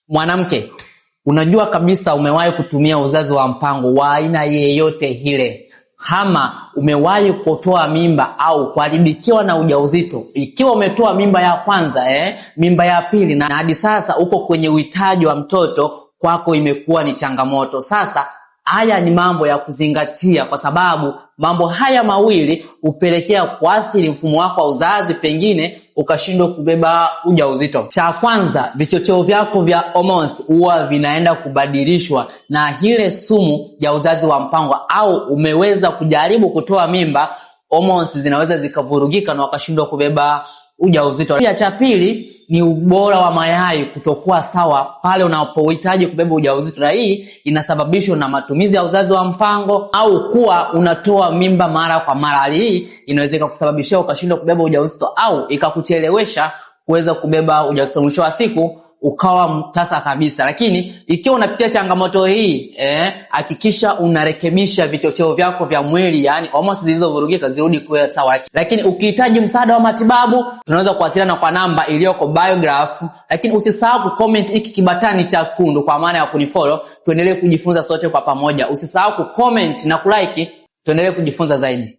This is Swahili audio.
Mwanamke, unajua kabisa umewahi kutumia uzazi wa mpango wa aina yeyote ile, ama umewahi kutoa mimba au kuharibikiwa na ujauzito. Ikiwa umetoa mimba ya kwanza, mimba ya pili na hadi sasa uko kwenye uhitaji wa mtoto, kwako imekuwa ni changamoto. Sasa haya ni mambo ya kuzingatia, kwa sababu mambo haya mawili hupelekea kuathiri mfumo wako wa uzazi, pengine ukashindwa kubeba ujauzito. Cha kwanza, vichocheo vyako vya hormones huwa vinaenda kubadilishwa na ile sumu ya uzazi wa mpango, au umeweza kujaribu kutoa mimba, hormones zinaweza zikavurugika na wakashindwa kubeba ujauzito. Pia cha pili ni ubora wa mayai kutokuwa sawa pale unapohitaji kubeba ujauzito, na hii inasababishwa na matumizi ya uzazi wa mpango au kuwa unatoa mimba mara kwa mara. Hali hii inaweza kusababishia ukashindwa kubeba ujauzito au ikakuchelewesha kuweza kubeba ujauzito, mwisho wa siku ukawa mtasa kabisa. Lakini ikiwa unapitia changamoto hii, hakikisha unarekebisha vichocheo vyako vya mwili, yani hormones zilizovurugika zirudi kuwa sawa. Lakini ukihitaji msaada wa matibabu, tunaweza kuwasiliana kwa namba iliyoko biograph. Lakini usisahau kucomment hiki kibatani cha kundu kwa maana ya kunifollow, tuendelee kujifunza sote kwa pamoja. Usisahau kucomment na kulike, tuendelee kujifunza zaidi.